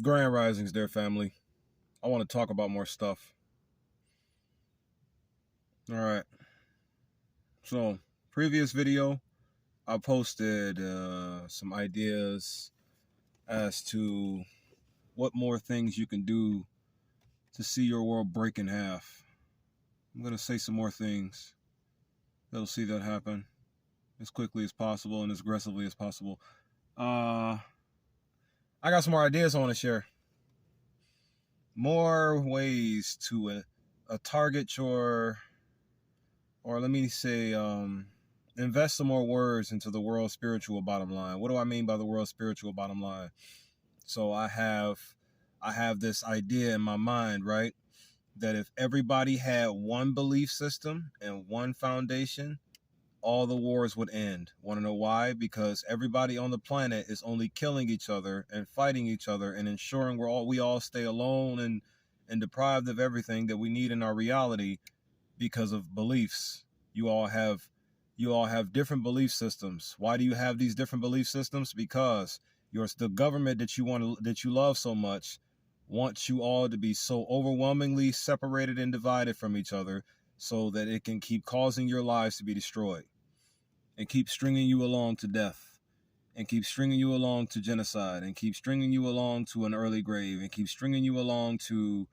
Grand Risings, dear family. I want to talk about more stuff. All right. So, previous video, I posted some ideas as to what more things you can do to see your world break in half. I'm going to say some more things that'll see that happen as quickly as possible and as aggressively as possible. I got some more ideas I want to share. More ways to target your, or let me say, invest some more words into the world spiritual bottom line. What do I mean by the world spiritual bottom line? So I have this idea in my mind, right? That if everybody had one belief system and one foundation, all the wars would end. Want to know why? Because everybody on the planet is only killing each other and fighting each other and ensuring we all stay alone and deprived of everything that we need in our reality because of beliefs. You all have different belief systems. Why do you have these different belief systems? Because the government that you love so much wants you all to be so overwhelmingly separated and divided from each other so that it can keep causing your lives to be destroyed and keep stringing you along to death and keep stringing you along to genocide and keep stringing you along to an early grave and keep stringing you along to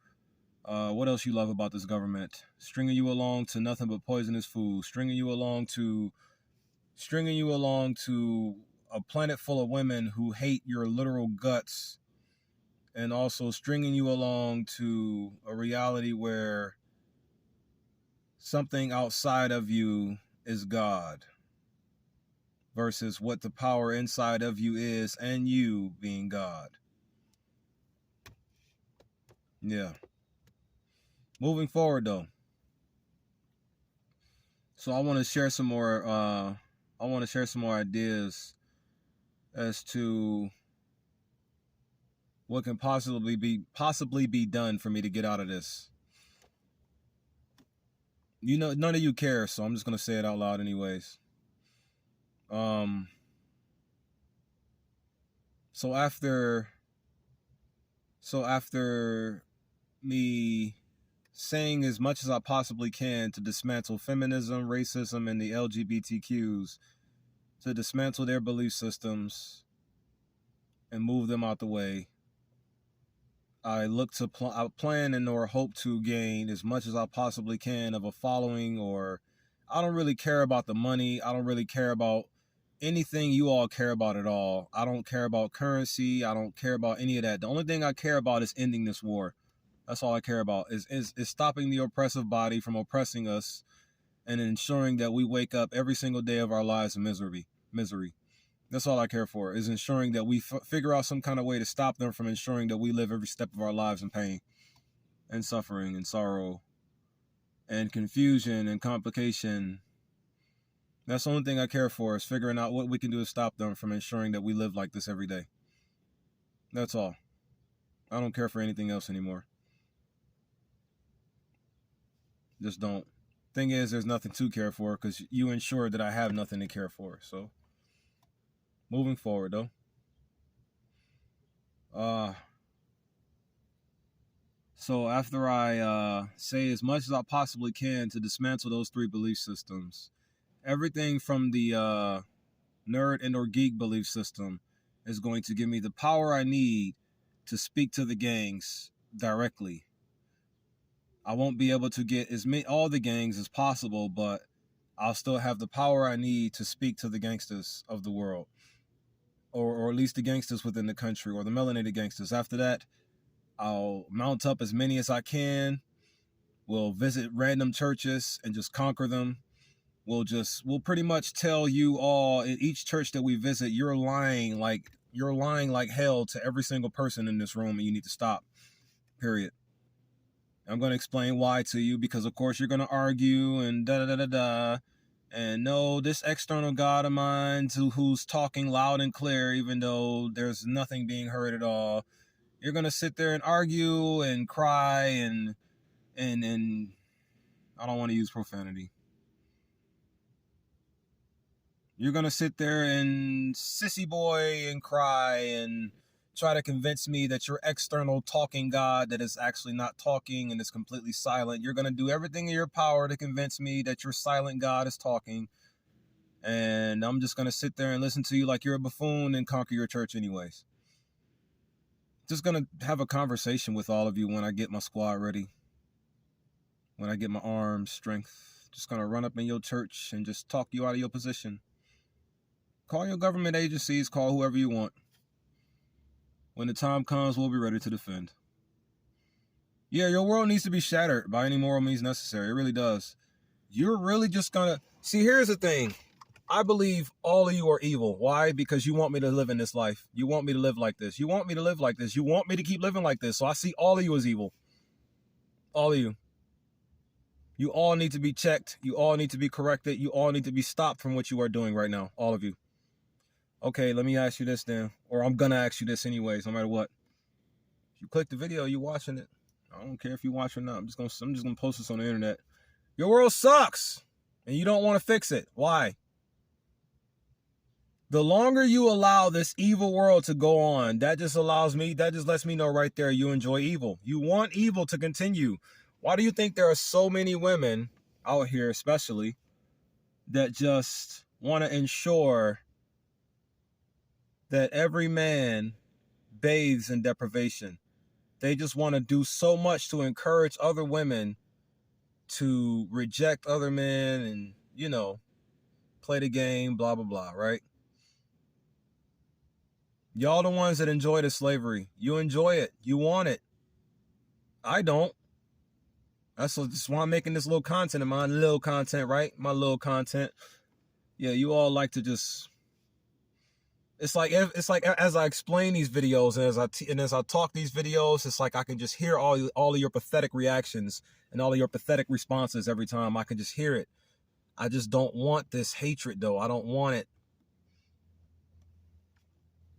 what else you love about this government? Stringing you along to nothing but poisonous food. Stringing you along to a planet full of women who hate your literal guts, and also stringing you along to a reality where something outside of you is God versus what the power inside of you is, and you being God. Yeah. Moving forward though. So I want to share some more ideas as to what can possibly be done for me to get out of this. You know, none of you care, so I'm just gonna say it out loud anyways. So after me saying as much as I possibly can to dismantle feminism, racism, and the LGBTQs, to dismantle their belief systems and move them out the way, I look to plan and or hope to gain as much as I possibly can of a following. Or I don't really care about the money. I don't really care about anything you all care about at all. I don't care about currency. I don't care about any of that. The only thing I care about is ending this war. That's all I care about is stopping the oppressive body from oppressing us and ensuring that we wake up every single day of our lives in misery. That's all I care for, is ensuring that we figure out some kind of way to stop them from ensuring that we live every step of our lives in pain and suffering and sorrow and confusion and complication. That's the only thing I care for, is figuring out what we can do to stop them from ensuring that we live like this every day. That's all. I don't care for anything else anymore. Just don't. Thing is, there's nothing to care for because you ensured that I have nothing to care for. So, moving forward though. So after I say as much as I possibly can to dismantle those three belief systems, everything from the nerd and or geek belief system is going to give me the power I need to speak to the gangs directly. I won't be able to get all the gangs as possible, but I'll still have the power I need to speak to the gangsters of the world, or at least the gangsters within the country, or the melanated gangsters. After that, I'll mount up as many as I can. We'll visit random churches and just conquer them. We'll pretty much tell you all in each church that we visit, you're lying like hell to every single person in this room, and you need to stop. Period. I'm going to explain why to you, because of course you're going to argue and da-da-da-da-da. And no, this external God of mine who's talking loud and clear, even though there's nothing being heard at all. You're going to sit there and argue and cry and I don't want to use profanity. You're going to sit there and sissy boy and cry and try to convince me that your external talking God that is actually not talking and is completely silent. You're going to do everything in your power to convince me that your silent God is talking. And I'm just going to sit there and listen to you like you're a buffoon and conquer your church anyways. Just going to have a conversation with all of you when I get my squad ready. When I get my arms strength. Just going to run up in your church and just talk you out of your position. Call your government agencies. Call whoever you want. When the time comes, we'll be ready to defend. Yeah, your world needs to be shattered by any moral means necessary. It really does. You're really just gonna... See, here's the thing. I believe all of you are evil. Why? Because you want me to live in this life. You want me to live like this. You want me to live like this. You want me to keep living like this. So I see all of you as evil. All of you. You all need to be checked. You all need to be corrected. You all need to be stopped from what you are doing right now. All of you. Okay, let me ask you this then. Or I'm going to ask you this anyways, no matter what. If you click the video, you're watching it. I don't care if you watch or not. I'm just gonna post this on the internet. Your world sucks. And you don't want to fix it. Why? The longer you allow this evil world to go on, that just lets me know right there you enjoy evil. You want evil to continue. Why do you think there are so many women out here especially that just want to ensure that every man bathes in deprivation? They just want to do so much to encourage other women to reject other men and, you know, play the game, blah, blah, blah, right? Y'all the ones that enjoy the slavery. You enjoy it. You want it. I don't. That's just why I'm making this little content of mine. Little content, right? My little content. Yeah, you all like to just... It's like as I explain these videos and as I talk these videos, it's like I can just hear all of your pathetic reactions and all of your pathetic responses every time. I can just hear it. I just don't want this hatred, though. I don't want it.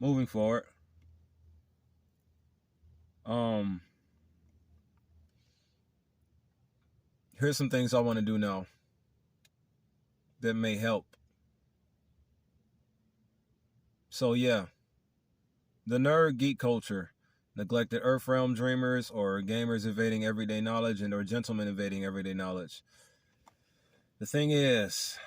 Moving forward. Here's some things I want to do now that may help. So yeah, the nerd geek culture, neglected Earth Realm dreamers, or gamers evading everyday knowledge, or gentlemen evading everyday knowledge. The thing is,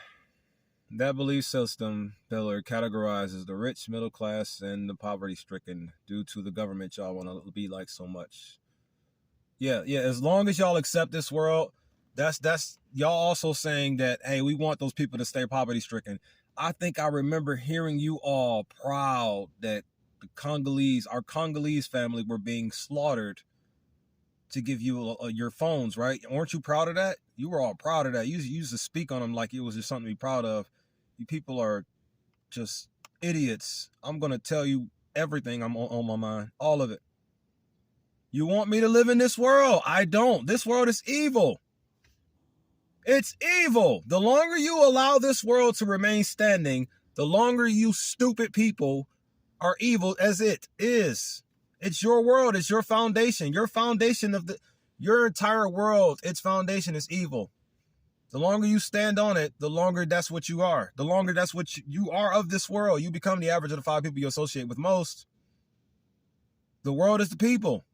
that belief system pillar categorizes the rich, middle class, and the poverty-stricken due to the government y'all want to be like so much. Yeah, as long as y'all accept this world, that's y'all also saying that, hey, we want those people to stay poverty-stricken. I think I remember hearing you all proud that our Congolese family were being slaughtered to give you your phones, right? Weren't you proud of that? You were all proud of that. You used to speak on them like it was just something to be proud of. You people are just idiots. I'm going to tell you everything on my mind. All of it. You want me to live in this world? I don't. This world is evil. It's evil. The longer you allow this world to remain standing, the longer you stupid people are evil as it is. It's your world. It's your foundation. Your foundation of your entire world, its foundation is evil. The longer you stand on it, the longer that's what you are. The longer that's what you are of this world. You become the average of the 5 people you associate with most. The world is the people.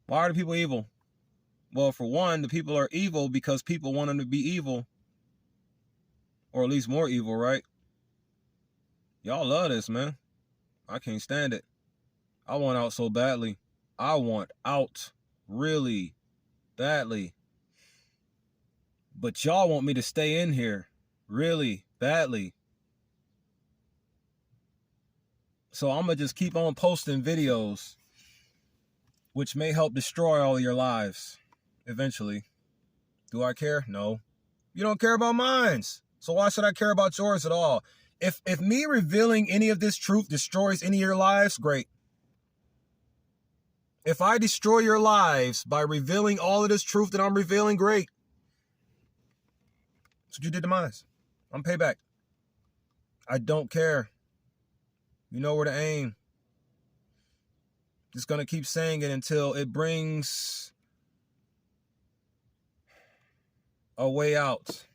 Why are the people evil? Well, for one, the people are evil because people want them to be evil. Or at least more evil, right? Y'all love this, man. I can't stand it. I want out so badly. I want out really badly. But y'all want me to stay in here really badly. So I'm going to just keep on posting videos which may help destroy all of your lives eventually. Do I care? No. You don't care about mine. So why should I care about yours at all? If me revealing any of this truth destroys any of your lives, great. If I destroy your lives by revealing all of this truth that I'm revealing, great. That's what you did to mine. I'm payback. I don't care. You know where to aim. Just gonna keep saying it until it brings a way out.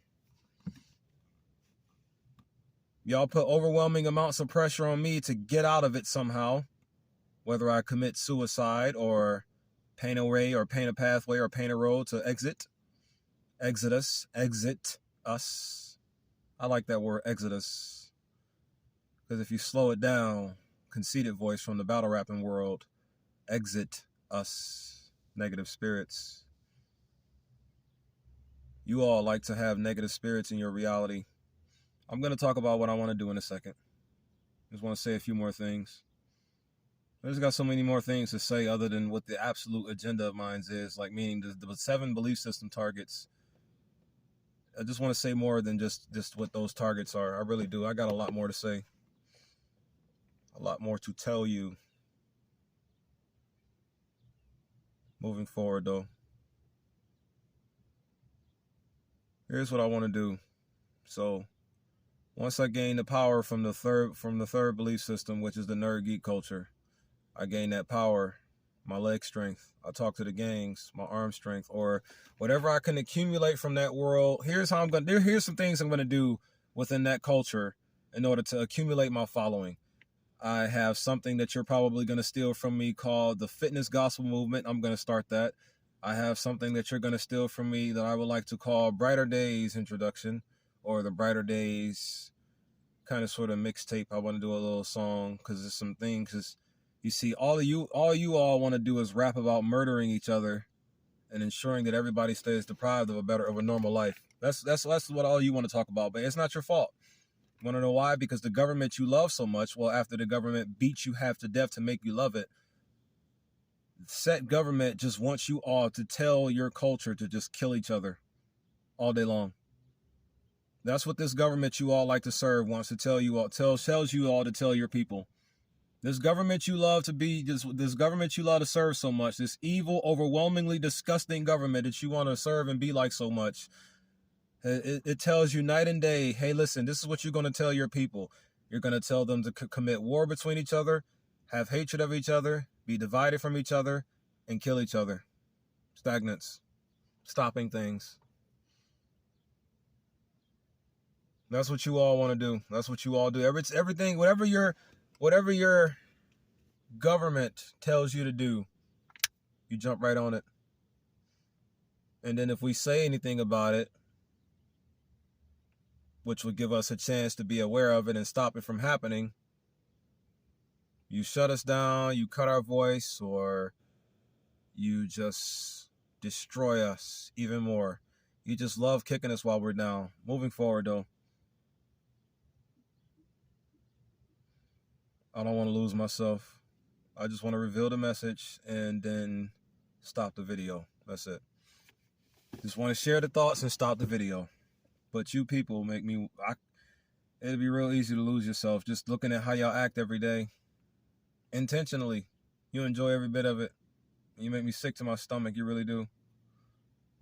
Y'all put overwhelming amounts of pressure on me to get out of it somehow, whether I commit suicide or paint a way or paint a pathway or paint a road to exit us. I like that word, exodus, because if you slow it down, conceited voice from the battle rapping world, exit us, negative spirits. You all like to have negative spirits in your reality. I'm going to talk about what I want to do in a second. Just want to say a few more things. I just got so many more things to say other than what the absolute agenda of mine is, like meaning the 7 belief system targets. I just want to say more than just what those targets are. I really do. I got a lot more to say. A lot more to tell you. Moving forward, though. Here's what I want to do. So, once I gain the power from the third belief system, which is the nerd geek culture, I gain that power, my leg strength. I talk to the gangs, my arm strength, or whatever I can accumulate from that world. Here's some things I'm gonna do within that culture in order to accumulate my following. I have something that you're probably gonna steal from me called the fitness gospel movement. I'm gonna start that. I have something that you're gonna steal from me that I would like to call Brighter Days introduction, or the Brighter Days kind of sort of mixtape. I want to do a little song because there's some things. Cause you see, all you all want to do is rap about murdering each other and ensuring that everybody stays deprived of a normal life. That's what all you want to talk about. But it's not your fault. You want to know why? Because the government you love so much, well, after the government beats you half to death to make you love it, said government just wants you all to tell your culture to just kill each other all day long. That's what this government you all like to serve wants to tell you all, tells you all to tell your people. This government you love to be, this government you love to serve so much, this evil, overwhelmingly disgusting government that you want to serve and be like so much, it tells you night and day, hey, listen, this is what you're going to tell your people. You're going to tell them to commit war between each other, have hatred of each other, be divided from each other, and kill each other. Stagnants. Stopping things. That's what you all want to do. That's what you all do. Everything, whatever your government tells you to do, you jump right on it. And then if we say anything about it, which would give us a chance to be aware of it and stop it from happening, you shut us down, you cut our voice, or you just destroy us even more. You just love kicking us while we're down. Moving forward, though, I don't want to lose myself. I just want to reveal the message and then stop the video. That's it. Just want to share the thoughts and stop the video. But you people make me, it'd be real easy to lose yourself just looking at how y'all act every day. Intentionally. You enjoy every bit of it. You make me sick to my stomach. You really do.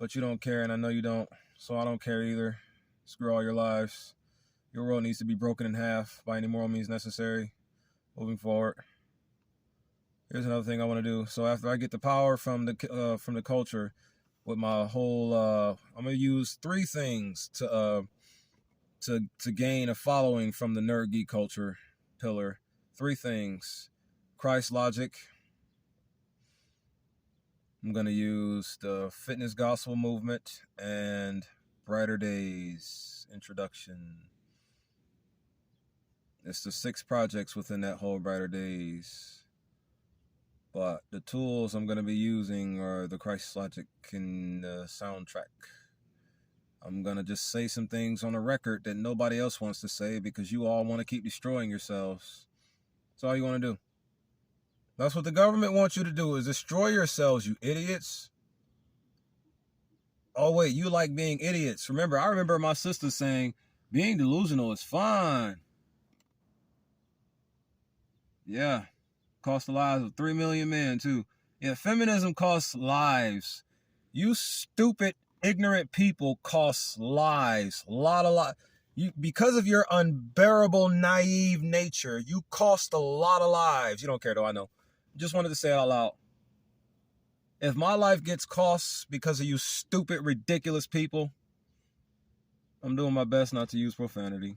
But you don't care, and I know you don't. So I don't care either. Screw all your lives. Your world needs to be broken in half by any moral means necessary. Moving forward. Here's another thing I want to do. So after I get the power from the culture, with my whole, I'm gonna use 3 things to gain a following from the nerd geek culture pillar. 3 things: Christ logic. I'm gonna use the fitness gospel movement and Brighter Days introduction. It's the 6 projects within that whole Brighter Days. But the tools I'm going to be using are the Christ Logic and the soundtrack. I'm going to just say some things on the record that nobody else wants to say because you all want to keep destroying yourselves. That's all you want to do. That's what the government wants you to do, is destroy yourselves, you idiots. Oh, wait, you like being idiots. I remember my sister saying, being delusional is fine. Yeah. Cost the lives of 3 million men, too. Yeah, feminism costs lives. You stupid, ignorant people cost lives. A lot. Because of your unbearable, naive nature, you cost a lot of lives. You don't care, though, I know. Just wanted to say it out loud. If my life gets cost because of you stupid, ridiculous people, I'm doing my best not to use profanity.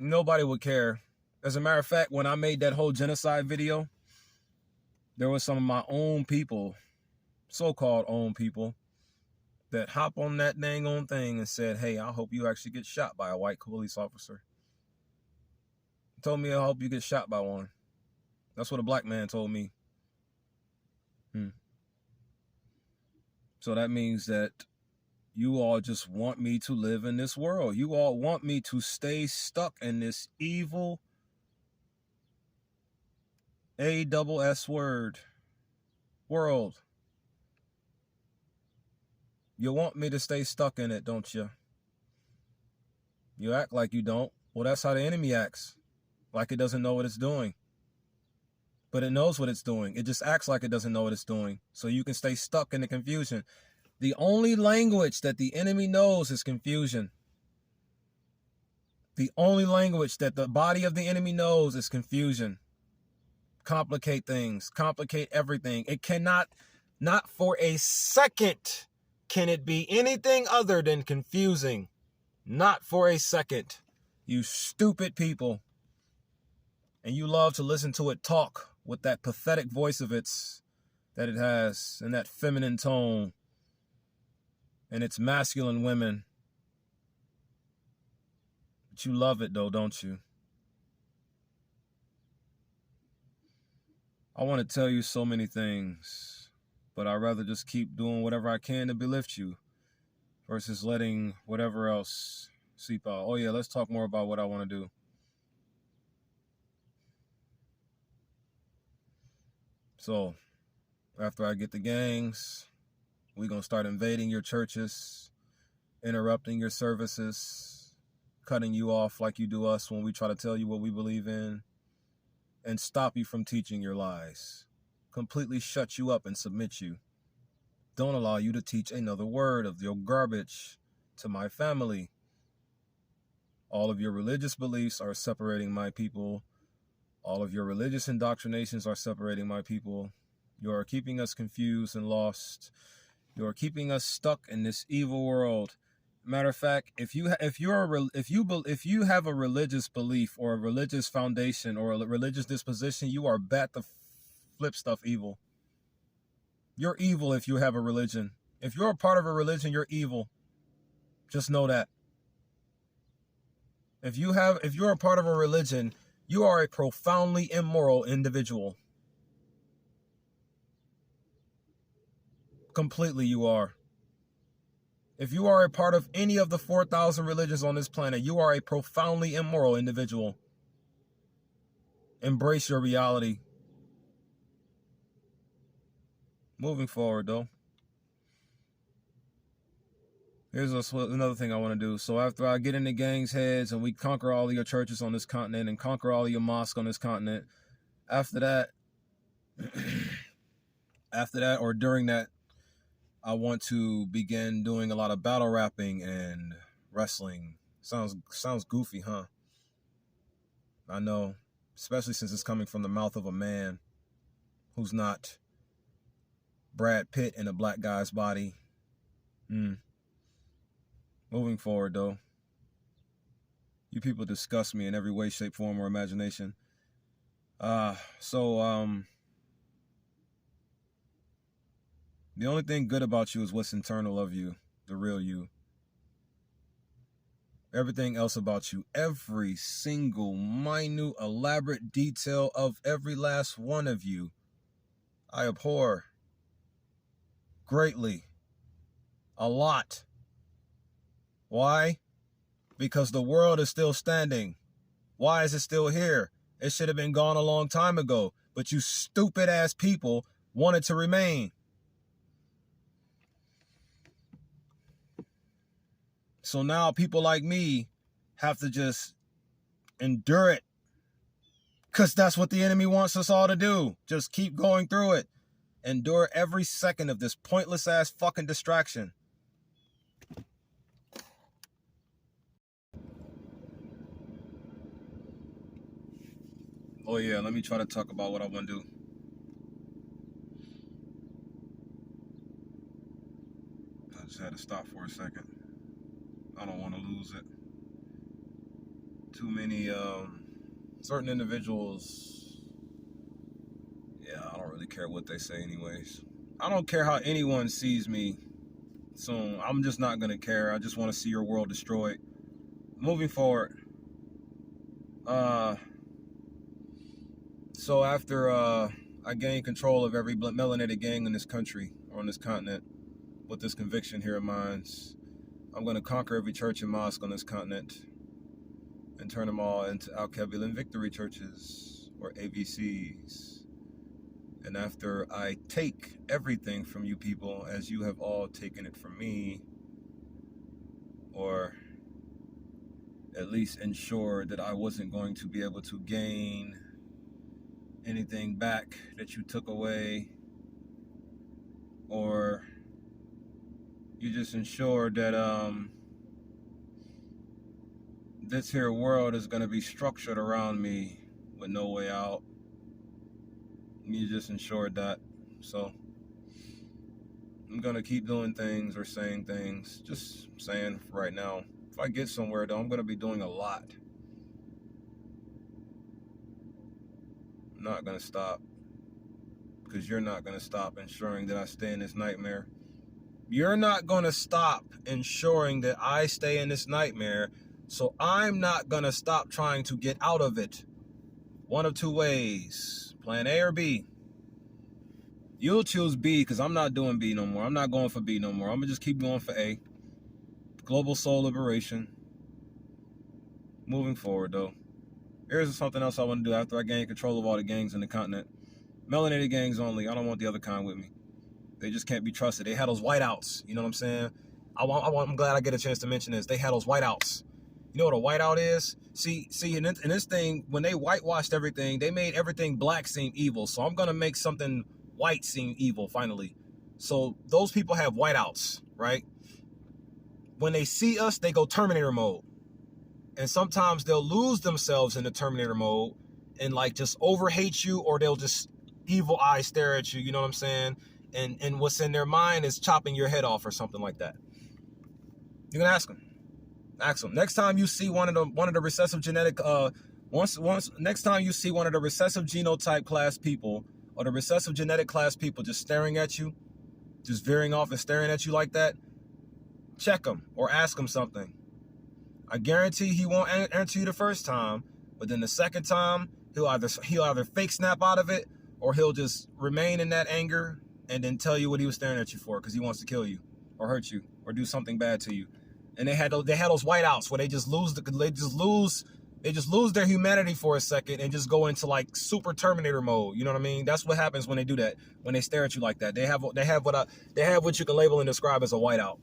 Nobody would care. As a matter of fact, when I made that whole genocide video, there was some of my own people, so-called own people, that hop on that dang on thing and said, hey, I hope you actually get shot by a white police officer. He told me, I hope you get shot by one. That's what a black man told me. So that means that you all just want me to live in this world. You all want me to stay stuck in this evil ASS word world. You want me to stay stuck in it, don't you? You act like you don't. Well, that's how the enemy acts. Like it doesn't know what it's doing. But it knows what it's doing. It just acts like it doesn't know what it's doing. So you can stay stuck in the confusion. The only language that the enemy knows is confusion. The only language that the body of the enemy knows is confusion. Complicate things. Complicate everything. It cannot, not for a second, can it be anything other than confusing. Not for a second. You stupid people. And you love to listen to it talk with that pathetic voice of its that it has, and that feminine tone, and its masculine women. But you love it though, don't you? I want to tell you so many things, but I'd rather just keep doing whatever I can to belift you versus letting whatever else seep out. Oh yeah, let's talk more about what I want to do. So, after I get the gangs, we're going to start invading your churches, interrupting your services, cutting you off like you do us when we try to tell you what we believe in, and stop you from teaching your lies. Completely shut you up and submit you. Don't allow you to teach another word of your garbage to my family. All of your religious beliefs are separating my people. All of your religious indoctrinations are separating my people. You are keeping us confused and lost. You are keeping us stuck in this evil world. Matter of fact, if you have a religious belief or a religious foundation or a religious disposition, you are bat the flip stuff evil. You're evil if you have a religion. If you're a part of a religion, you're evil. Just know that. If you're a part of a religion, you are a profoundly immoral individual. Completely you are. If you are a part of any of the 4,000 religions on this planet, you are a profoundly immoral individual. Embrace your reality. Moving forward, though. Here's another thing I want to do. So after I get in the gang's heads and we conquer all of your churches on this continent and conquer all of your mosques on this continent, after that or during that, I want to begin doing a lot of battle rapping and wrestling. Sounds goofy, huh? I know, especially since it's coming from the mouth of a man who's not Brad Pitt in a black guy's body. Moving forward, though, you people disgust me in every way, shape, form, or imagination. The only thing good about you is what's internal of you, the real you. Everything else about you, every single minute, elaborate detail of every last one of you, I abhor greatly, a lot. Why? Because the world is still standing. Why is it still here? It should have been gone a long time ago, but you stupid ass people wanted to remain. So now people like me have to just endure it. Because that's what the enemy wants us all to do. Just keep going through it. Endure every second of this pointless ass fucking distraction. Oh yeah, let me try to talk about what I want to do. I just had to stop for a second. I don't want to lose it. too many certain individuals. Yeah, I don't really care what they say anyways. I don't care how anyone sees me soon. I'm just not gonna care. I just want to see your world destroyed. Moving forward. So after I gain control of every melanated gang in this country or on this continent with this conviction here of mine, I'm going to conquer every church and mosque on this continent and turn them all into Al-Qabilan victory churches or AVCs. And after I take everything from you people as you have all taken it from me, or at least ensure that I wasn't going to be able to gain anything back that you took away, or you just ensure that this here world is going to be structured around me with no way out. You just ensured that. So I'm going to keep doing things or saying things. Just saying right now. If I get somewhere though, I'm going to be doing a lot. I'm not going to stop. Because you're not going to stop ensuring that I stay in this nightmare. You're not going to stop ensuring that I stay in this nightmare. So I'm not going to stop trying to get out of it. One of two ways. Plan A or B. You'll choose B because I'm not doing B no more. I'm not going for B no more. I'm going to just keep going for A. Global soul liberation. Moving forward though. Here's something else I want to do after I gain control of all the gangs in the continent. Melanated gangs only. I don't want the other kind with me. They just can't be trusted. They had those whiteouts. You know what I'm saying? I'm glad I get a chance to mention this. They had those whiteouts. You know what a whiteout is? See, in this thing, when they whitewashed everything, they made everything black seem evil. So I'm going to make something white seem evil, finally. So those people have whiteouts, right? When they see us, they go Terminator mode. And sometimes they'll lose themselves in the Terminator mode and like just over-hate you, or they'll just evil eye stare at you, you know what I'm saying? And what's in their mind is chopping your head off or something like that. You can ask them. Ask them. Next time you see one of the recessive genetic next time you see one of the recessive genotype class people or the recessive genetic class people just staring at you, just veering off and staring at you like that, check them or ask them something. I guarantee he won't answer you the first time, but then the second time he'll either fake snap out of it, or he'll just remain in that anger and then tell you what he was staring at you for because he wants to kill you or hurt you or do something bad to you. And they had those whiteouts where they just lose their humanity for a second and just go into like super Terminator mode. You know what I mean? That's what happens when they do that. When they stare at you like that, they have what you can label and describe as a whiteout.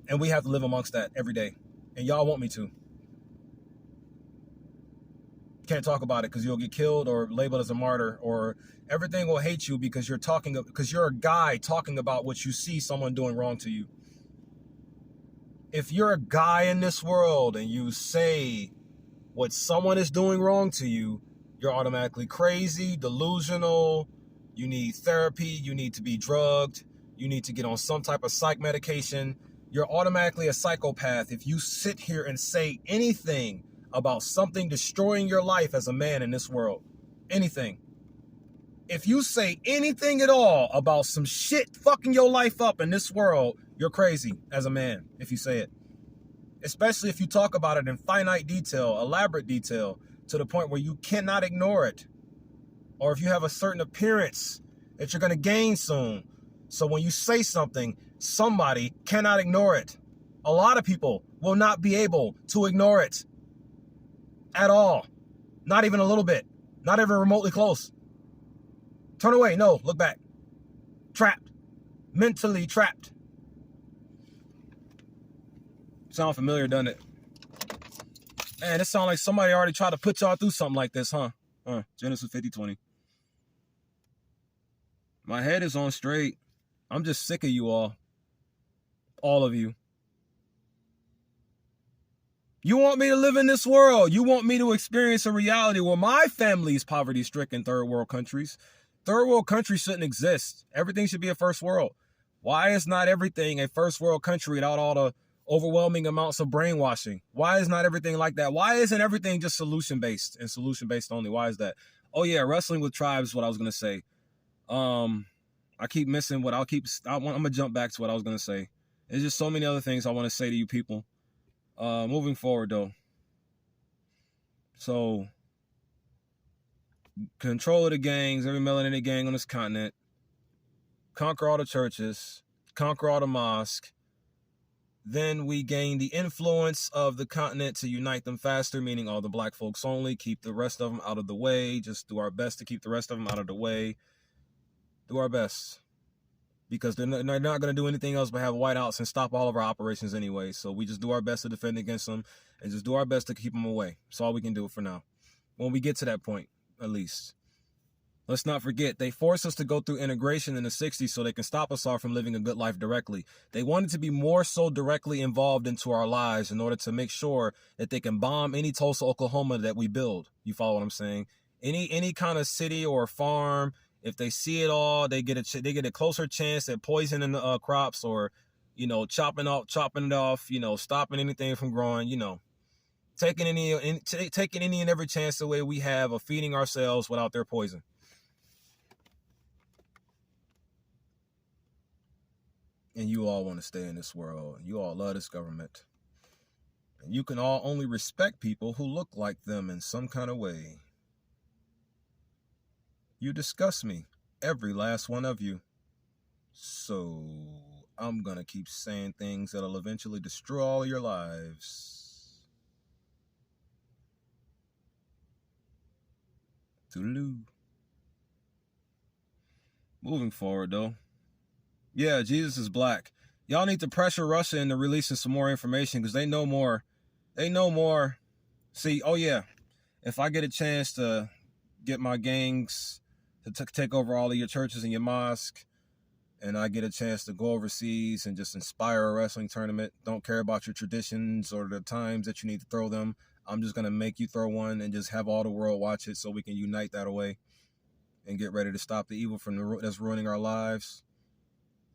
And we have to live amongst that every day. And y'all want me to. Can't talk about it because you'll get killed or labeled as a martyr, or everything will hate you because you're a guy talking about what you see someone doing wrong to you. If you're a guy in this world and you say what someone is doing wrong to you, you're automatically crazy, delusional, you need therapy, you need to be drugged, you need to get on some type of psych medication. You're automatically a psychopath if you sit here and say anything about something destroying your life as a man in this world. Anything. If you say anything at all about some shit fucking your life up in this world, you're crazy as a man if you say it. Especially if you talk about it in finite detail, elaborate detail, to the point where you cannot ignore it. Or if you have a certain appearance that you're going to gain soon. So when you say something, somebody cannot ignore it. A lot of people will not be able to ignore it at all. Not even a little bit. Not even remotely close. Turn away. No, look back. Trapped. Mentally trapped. Sound familiar, doesn't it? Man, it sounds like somebody already tried to put y'all through something like this, huh? Genesis 50:20. My head is on straight. I'm just sick of you all. All of you. You want me to live in this world. You want me to experience a reality where my family is poverty-stricken third world countries. Third world countries shouldn't exist. Everything should be a first world. Why is not everything a first world country without all the overwhelming amounts of brainwashing. Why is not everything like that? Why isn't everything just solution-based and solution-based only? Why is that? Oh yeah, wrestling with tribes is what I was going to say. I keep missing what I'm going to jump back to what I was going to say. There's just so many other things I want to say to you people. Moving forward though. So, control of the gangs, every melanated gang on this continent. Conquer all the churches. Conquer all the mosques. Then we gain the influence of the continent to unite them faster, meaning all the black folks only. Keep the rest of them out of the way. Just do our best to keep the rest of them out of the way. Do our best. Because they're not going to do anything else but have whiteouts and stop all of our operations anyway. So we just do our best to defend against them and just do our best to keep them away. That's all we can do for now. When we get to that point, at least. Let's not forget, they forced us to go through integration in the 60s so they can stop us all from living a good life directly. They wanted to be more so directly involved into our lives in order to make sure that they can bomb any Tulsa, Oklahoma that we build. You follow what I'm saying? Any kind of city or farm, if they see it all, they get a closer chance at poisoning the crops or, chopping it off, stopping anything from growing, taking any and every chance away we have of feeding ourselves without their poison. And you all want to stay in this world. You all love this government. And you can all only respect people who look like them in some kind of way. You disgust me, every last one of you. So I'm going to keep saying things that'll eventually destroy all your lives. Toodaloo. Moving forward, though. Yeah, Jesus is black. Y'all need to pressure Russia into releasing some more information because they know more. They know more. See, oh yeah, if I get a chance to get my gangs to take over all of your churches and your mosque, and I get a chance to go overseas and just inspire a wrestling tournament, don't care about your traditions or the times that you need to throw them. I'm just going to make you throw one and just have all the world watch it so we can unite that away and get ready to stop the evil that's ruining our lives.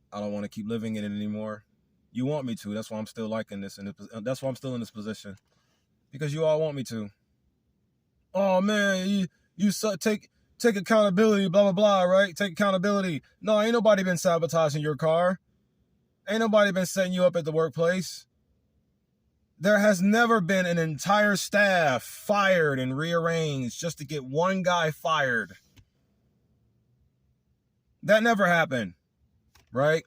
I don't want to keep living in it anymore. You want me to. That's why I'm still liking this. And that's why I'm still in this position. Because you all want me to. Oh, man, you take accountability, blah, blah, blah, right? Take accountability. No, ain't nobody been sabotaging your car. Ain't nobody been setting you up at the workplace. There has never been an entire staff fired and rearranged just to get one guy fired. That never happened. Right?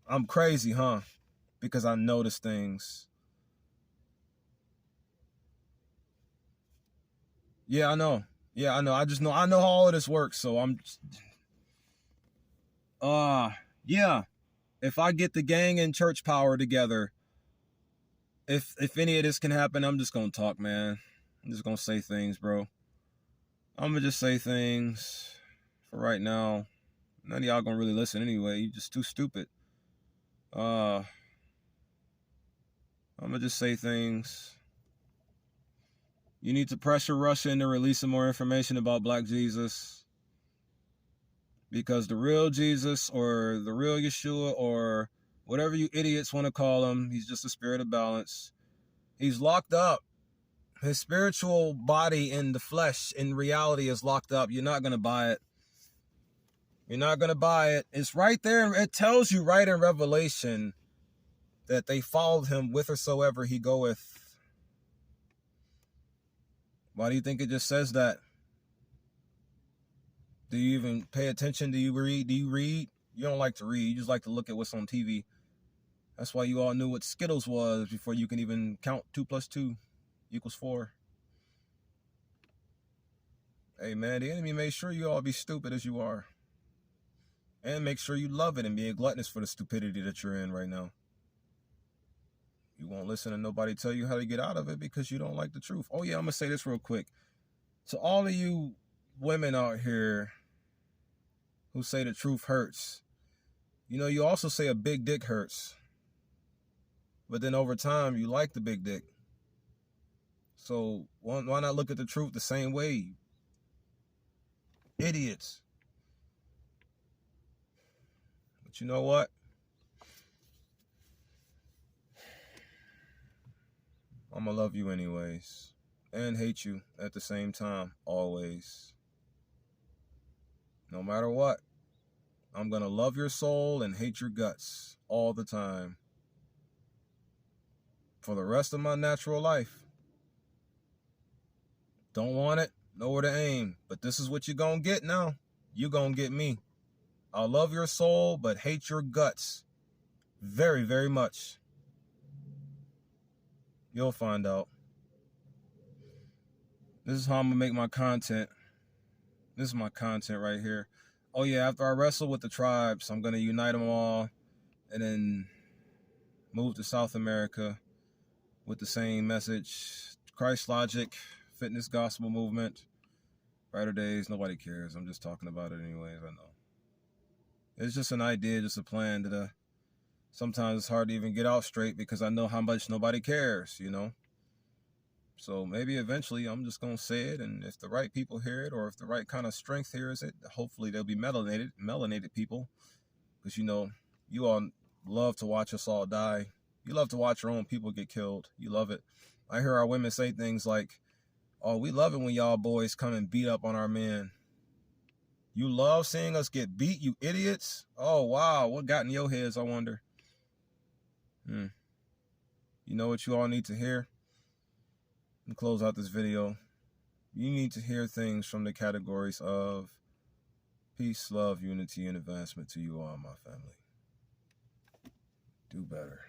I'm crazy, huh? Because I notice things. Yeah, I know. Yeah, I know. I know how all of this works, so I'm just... yeah. If I get the gang and church power together, if any of this can happen, I'm just gonna talk, man. I'm just gonna say things, bro. I'm gonna just say things for right now. None of y'all gonna really listen anyway. You're just too stupid. I'm gonna just say things. You need to pressure Russia into releasing more information about Black Jesus. Because the real Jesus or the real Yeshua or whatever you idiots want to call him, he's just a spirit of balance. He's locked up. His spiritual body in the flesh, in reality, is locked up. You're not gonna buy it. You're not going to buy it. It's right there. It tells you right in Revelation that they followed him whithersoever he goeth. Why do you think it just says that? Do you even pay attention? Do you read? You don't like to read. You just like to look at what's on TV. That's why you all knew what Skittles was before you can even count 2 + 2 = 4. Hey, man, the enemy made sure you all be stupid as you are. And make sure you love it and be a gluttonous for the stupidity that you're in right now. You won't listen to nobody tell you how to get out of it because you don't like the truth. Oh, yeah, I'm going to say this real quick. To all of you women out here who say the truth hurts, you also say a big dick hurts. But then over time, you like the big dick. So why not look at the truth the same way? Idiots. But you know what? I'm gonna love you anyways. And hate you at the same time, always. No matter what. I'm gonna love your soul and hate your guts all the time. For the rest of my natural life. Don't want it, nowhere to aim. But this is what you're gonna get now. You're gonna get me. I'll love your soul, but hate your guts. Very, very much. You'll find out. This is how I'm gonna make my content. This is my content right here. Oh yeah, after I wrestle with the tribes, I'm gonna unite them all and then move to South America with the same message. Christ logic, fitness gospel movement, brighter days, nobody cares. I'm just talking about it anyways, I know. It's just an idea, just a plan that sometimes it's hard to even get out straight because I know how much nobody cares, you know? So maybe eventually I'm just going to say it, and if the right people hear it, or if the right kind of strength hears it, hopefully they'll be melanated people. Because, you know, you all love to watch us all die. You love to watch your own people get killed. You love it. I hear our women say things like, oh, we love it when y'all boys come and beat up on our men. You love seeing us get beat, you idiots? Oh, wow. What got in your heads, I wonder? You know what you all need to hear? And close out this video. You need to hear things from the categories of peace, love, unity, and advancement to you all, my family. Do better.